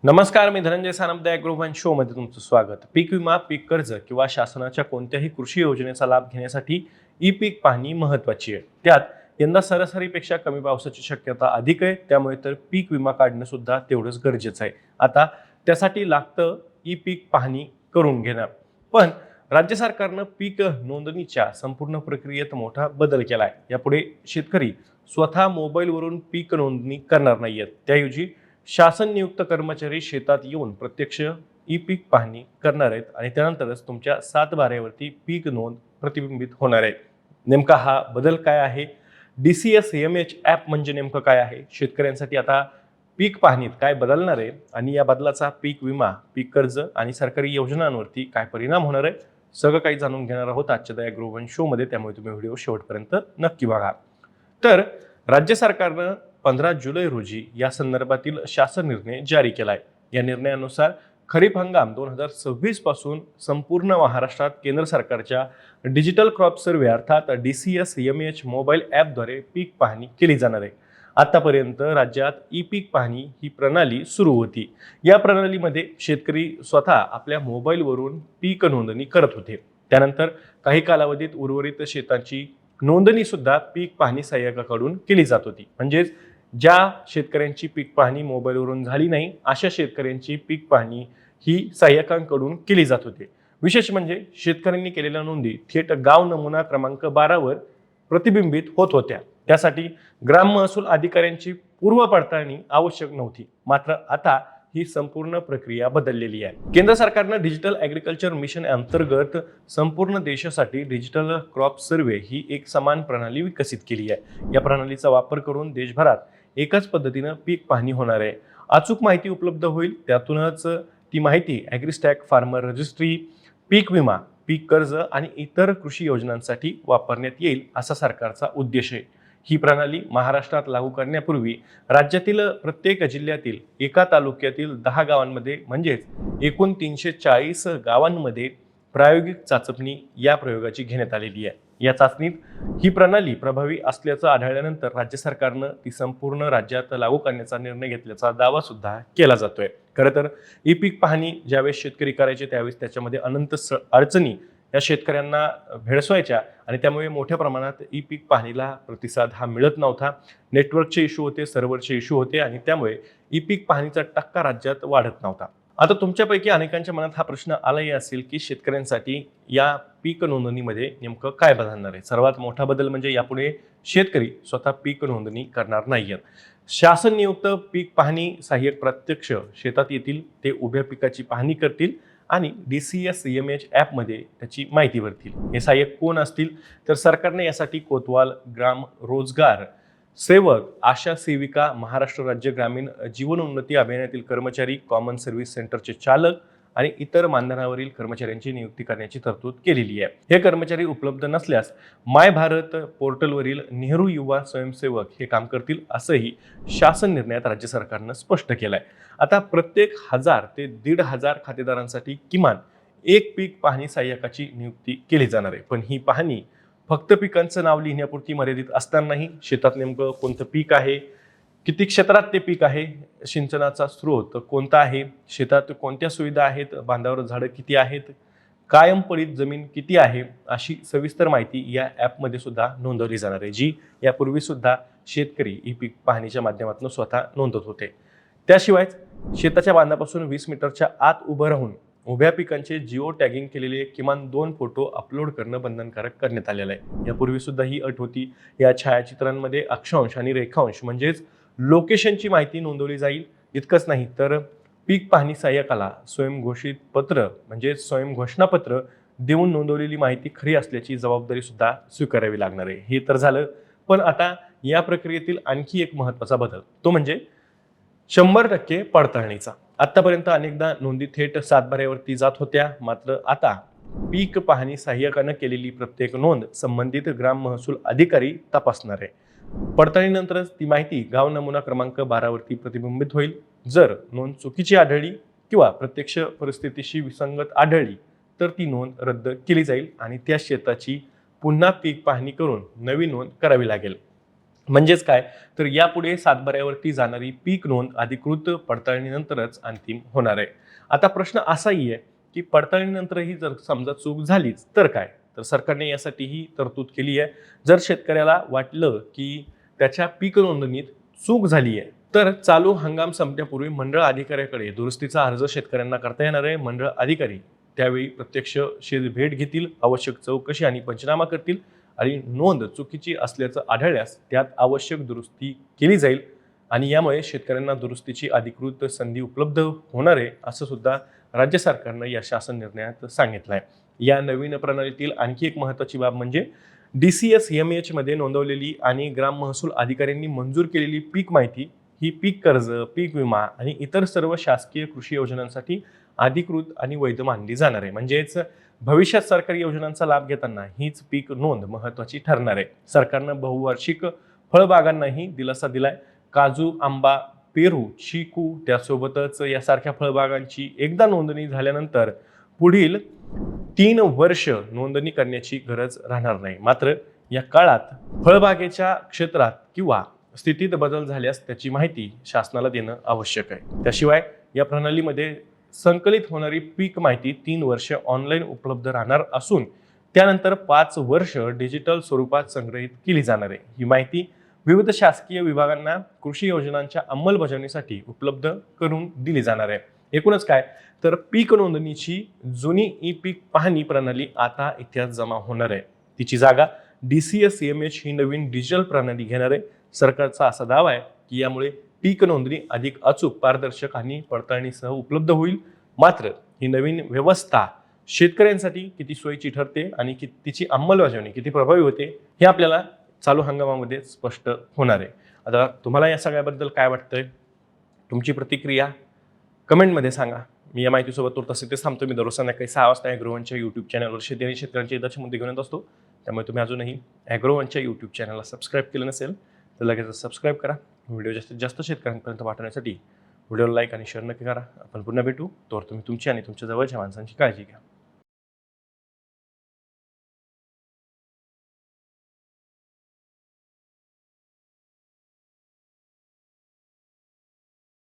नमस्कार, मी Dhananjay Sanap Agrowon show मध्ये तुमचं स्वागत. पीक विमा, पीक कर्ज किंवा शासनाच्या कोणत्याही कृषी योजनेचा लाभ घेण्यासाठी ई पीक पाहणी महत्त्वाची आहे. त्यात यंदा सरासरीपेक्षा कमी पावसाची शक्यता अधिक आहे, त्यामुळे तर पीक विमा काढणं सुद्धा तेवढंच गरजेचं आहे. आता त्यासाठी लागतं ई पीक पाहणी करून घेणं. पण राज्य सरकारनं पीक नोंदणीच्या संपूर्ण प्रक्रियेत मोठा बदल केला आहे. यापुढे शेतकरी स्वतः मोबाईलवरून पीक नोंदणी करणार नाहीयेत. त्याऐवजी शासन नियुक्त कर्मचारी शेतात येऊन प्रत्यक्ष ई पीक पाहणी करणार आहेत आणि त्यानंतरच तुमच्या 7/12वरती पीक नोंद प्रतिबिंबित होणार आहे. नेमका हा बदल काय आहे? DCSMH ॲप म्हणजे नेमकं काय आहे? शेतकऱ्यांसाठी आता पीक पाहणीत काय बदलणार आहे आणि या बदलाचा पीक विमा, पीक कर्ज आणि सरकारी योजनांवरती काय परिणाम होणार आहे? सगळं काही जाणून घेणार आहोत आजच्या द ॲग्रो वन शो मध्ये, त्यामुळे तुम्ही व्हिडिओ शेवटपर्यंत नक्की बघा. तर राज्य सरकारनं 15 जुलै रोजी या संदर्भातील शासन निर्णय जारी केलाय. या निर्णयानुसार खरीप हंगाम 2026 पासून संपूर्ण महाराष्ट्रात केंद्र सरकारच्या डिजिटल क्रॉप सर्व्हे अर्थात DCSMH मोबाईल ॲपद्वारे पीक पाहणी केली जाणार आहे. आतापर्यंत राज्यात ई पीक पाहणी ही प्रणाली सुरू होती. या प्रणालीमध्ये शेतकरी स्वतः आपल्या मोबाईलवरून पीक नोंदणी करत होते. त्यानंतर काही कालावधीत उर्वरित शेतांची नोंदणी सुद्धा पीक पाहणी सहाय्यकाकडून केली जात होती. म्हणजेच ज्या शेतकऱ्यांची पीक पाहणी मोबाईलवरून झाली नाही, अशा शेतकऱ्यांची पीक पाहणी ही सहाय्यकांकडून केली जात होती. विशेष म्हणजे शेतकऱ्यांनी केलेल्या नोंदी थेट गाव नमुना क्रमांक 12 वर प्रतिबिंबित होत होत्या. त्यासाठी ग्राम महसूल अधिकाऱ्यांची पूर्व पडताळणी आवश्यक नव्हती. मात्र आता ही संपूर्ण प्रक्रिया बदललेली आहे. केंद्र सरकारनं डिजिटल ॲग्रिकल्चर मिशन अंतर्गत संपूर्ण देशासाठी डिजिटल क्रॉप सर्व्हे ही एक समान प्रणाली विकसित केली आहे. या प्रणालीचा वापर करून देशभरात एकाच पद्धतीनं पीक पाहणी होणार आहे. अचूक माहिती उपलब्ध होईल. त्यातूनच ती माहिती ॲग्रीस्टॅक, फार्मर रजिस्ट्री, पीक विमा, पीक कर्ज आणि इतर कृषी योजनांसाठी वापरण्यात येईल, असा सरकारचा उद्देश आहे. ही प्रणाली महाराष्ट्रात लागू करण्यापूर्वी राज्यातील प्रत्येक जिल्ह्यातील एका तालुक्यातील 10 गावांमध्ये म्हणजेच एकूण 340 गावांमध्ये प्रायोगिक चाचपणी या प्रयोगाची घेण्यात आलेली आहे. या चाचणीत ही प्रणाली प्रभावी असल्याचं आढळल्यानंतर राज्य सरकारनं ती संपूर्ण राज्यात लागू करण्याचा निर्णय घेतल्याचा दावा सुद्धा केला जातोय. खरं तर ई पीक पाहणी ज्यावेळेस शेतकरी करायचे त्यावेळेस त्याच्यामध्ये अनंत अडचणी या शेतकऱ्यांना भेडसावायच्या आणि त्यामुळे मोठ्या प्रमाणात ई पीक पाहणीला प्रतिसाद हा मिळत नव्हता. नेटवर्कचे इश्यू होते, सर्व्हरचे इश्यू होते आणि त्यामुळे ई पीक पाहणीचा टक्का राज्यात वाढत नव्हता. आता तुमच्यापैकी अनेकांच्या मनात हा प्रश्न आलाही असेल की शेतकऱ्यांसाठी या पीक नोंदणीमध्ये नेमकं काय बदलणार आहे. सर्वात मोठा बदल म्हणजे यापुढे शेतकरी स्वतः पीक नोंदणी करणार नाहीयेत. शासन नियुक्त पीक पाहणी सहाय्यक प्रत्यक्ष शेतात येतील, ते उभ्या पिकाची पाहणी करतील आणि DCSMH ॲपमध्ये त्याची माहिती भरतील. हे सहाय्यक कोण असतील तर सरकारने यासाठी कोतवाल, ग्राम रोजगार सेवक, आशा सेविका, महाराष्ट्र राज्य ग्रामीण जीवनोन्नती अभियानातील कर्मचारी, कॉमन सर्व्हिस सेंटरचे चालक आणि इतर मानधनावरील कर्मचाऱ्यांची नियुक्ती करण्याची तरतूद केलेली आहे. हे कर्मचारी उपलब्ध नसल्यास माय भारत पोर्टलवरील नेहरू युवा स्वयंसेवक हे काम करतील, असंही शासन निर्णयात राज्य सरकारनं स्पष्ट केलंय. आता प्रत्येक 1000 ते 1500 खातेदारांसाठी किमान एक पीक पाहणी सहाय्यकाची नियुक्ती केली जाणार आहे. पण ही पाहणी फक्त पिकांचं नाव लिहिण्यापुरती मर्यादित असतानाही शेतात नेमकं कोणतं पीक आहे, किती क्षेत्रात ते पीक आहे, सिंचनाचा स्रोत कोणता आहे, शेतात कोणत्या सुविधा आहेत, बांधावर झाडं किती आहेत, कायम पडीत जमीन किती आहे, अशी सविस्तर माहिती या ॲपमध्ये सुद्धा नोंदवली जाणार आहे, जी यापूर्वी सुद्धा शेतकरी ई पीक पाहणीच्या माध्यमातून स्वतः नोंदवत होते. त्याशिवाय शेताच्या बांधापासून 20 मीटरच्या आत उभं राहून उभ्या पिकांचे जिओ टॅगिंग केलेले किमान 2 फोटो अपलोड करणं बंधनकारक करण्यात आलेलं आहे. यापूर्वी सुद्धा ही अट होती. या छायाचित्रांमध्ये अक्षांश आणि रेखांश म्हणजेच लोकेशनची माहिती नोंदवली जाईल. इतकंच नाही तर पीक पाहणी सहाय्यकाला स्वयंघोषित पत्र म्हणजे स्वयंघोषणापत्र देऊन नोंदवलेली माहिती खरी असल्याची जबाबदारी सुद्धा स्वीकारावी लागणार आहे. हे तर झालं, पण आता या प्रक्रियेतील आणखी एक महत्त्वाचा बदल तो म्हणजे 100% पडताळणीचा. आतापर्यंत अनेकदा नोंदी थेट 7/12वरती जात होत्या, मात्र आता पीक पाहणी सहाय्यकानं केलेली प्रत्येक नोंद संबंधित ग्राम महसूल अधिकारी तपासणार आहे. पडताळणीनंतरच ती माहिती गाव नमुना क्रमांक 12 वरती प्रतिबिंबित होईल. जर नोंद चुकीची आढळली किंवा प्रत्यक्ष परिस्थितीशी विसंगत आढळली तर ती नोंद रद्द केली जाईल आणि त्या शेताची पुन्हा पीक पाहणी करून नवी नोंद करावी लागेल. म्हणजेच काय, तर यापुढे सातबाऱ्यावरती जाणारी पीक नोंद अधिकृत पडताळणीनंतरच अंतिम होणार आहे. आता प्रश्न असाही आहे की पडताळणीनंतरही जर समजा चूक झालीच तर काय? तर सरकारने यासाठीही तरतूद केली आहे. जर शेतकऱ्याला वाटलं की त्याच्या पीक नोंदणीत चूक झाली आहे, तर चालू हंगाम संपण्यापूर्वी मंडळ अधिकाऱ्याकडे दुरुस्तीचा अर्ज शेतकऱ्यांना करता येणार आहे. मंडळ अधिकारी त्यावेळी प्रत्यक्ष शेत भेट घेतील, आवश्यक चौकशी आणि पंचनामा करतील आणि नोंद चुकीची असल्याचं आढळल्यास त्यात आवश्यक दुरुस्ती केली जाईल आणि यामुळे शेतकऱ्यांना दुरुस्तीची अधिकृत संधी उपलब्ध होणार आहे, असं सुद्धा राज्य सरकारनं या शासन निर्णयात सांगितलं आहे. या नवीन प्रणालीतील आणखी एक महत्त्वाची बाब म्हणजे DCSMH मध्ये नोंदवलेली आणि ग्राम महसूल अधिकाऱ्यांनी मंजूर केलेली पीक माहिती ही पीक कर्ज, पीक विमा आणि इतर सर्व शासकीय कृषी योजनांसाठी अधिकृत आणि वैध मानली जाणार आहे. म्हणजेच भविष्यात सरकारी योजनांचा लाभ घेताना हीच पीक नोंद महत्त्वाची ठरणार आहे. सरकारनं बहुवार्षिक फळबागांनाही दिलासा दिलाय. काजू, आंबा, पेरू, चिकू त्यासोबतच यासारख्या फळबागांची एकदा नोंदणी झाल्यानंतर पुढील 3 वर्ष नोंदणी करण्याची गरज राहणार नाही. मात्र या काळात फळबागेच्या क्षेत्रात किंवा स्थितीत बदल झाल्यास त्याची माहिती शासनाला देणं आवश्यक आहे. त्याशिवाय या प्रणालीमध्ये संकलित होणारी पीक माहिती 3 वर्ष ऑनलाईन उपलब्ध राहणार असून त्यानंतर 5 वर्ष डिजिटल स्वरूपात संग्रहित केली जाणार आहे. ही माहिती विविध शासकीय विभागांना कृषी योजनांच्या अंमलबजावणीसाठी उपलब्ध करून दिली जाणार आहे. एकूणच काय, तर पीक नोंदणीची जुनी ई पीक पाहणी प्रणाली आता इतिहास जमा होणार आहे. तिची जागा DCSMH ही नवीन डिजिटल प्रणाली घेणार आहे. सरकारचा असा दावा आहे की यामुळे पीक नोंदणी अधिक अचूक, पारदर्शक आणि पडताळणीसह उपलब्ध होईल. मात्र ही नवीन व्यवस्था शेतकऱ्यांसाठी किती सोयीची ठरते आणि तिची अंमलबजावणी किती प्रभावी होते हे आपल्याला चालू हंगामामध्ये स्पष्ट होणार आहे. आता तुम्हाला या सगळ्याबद्दल काय वाटतंय? तुमची प्रतिक्रिया कमेंटमध्ये सांगा. मी या माहितीसोबत तुर्तास इथेच थांबतो. मी दररोज संध्याकाळी 6 वाजता ॲग्रोवनच्या यूट्यूब चॅनलवर शेती आणि शेतकऱ्यांच्या हिताचे मुद्दे घेऊन येत असतो. त्यामुळे तुम्ही अजूनही ॲग्रोवनच्या यूट्यूब चॅनलला सबस्क्राईब केलं नसेल तर लगेच सबस्क्राईब करा. व्हिडिओ जास्तीत जास्त शेतकऱ्यांपर्यंत पाठवण्यासाठी व्हिडिओला लाईक आणि शेअर नक्की करा. आपण पुन्हा भेटू. तोवर तुम्ही तुमची आणि तुमच्या जवळच्या माणसांची काळजी घ्या.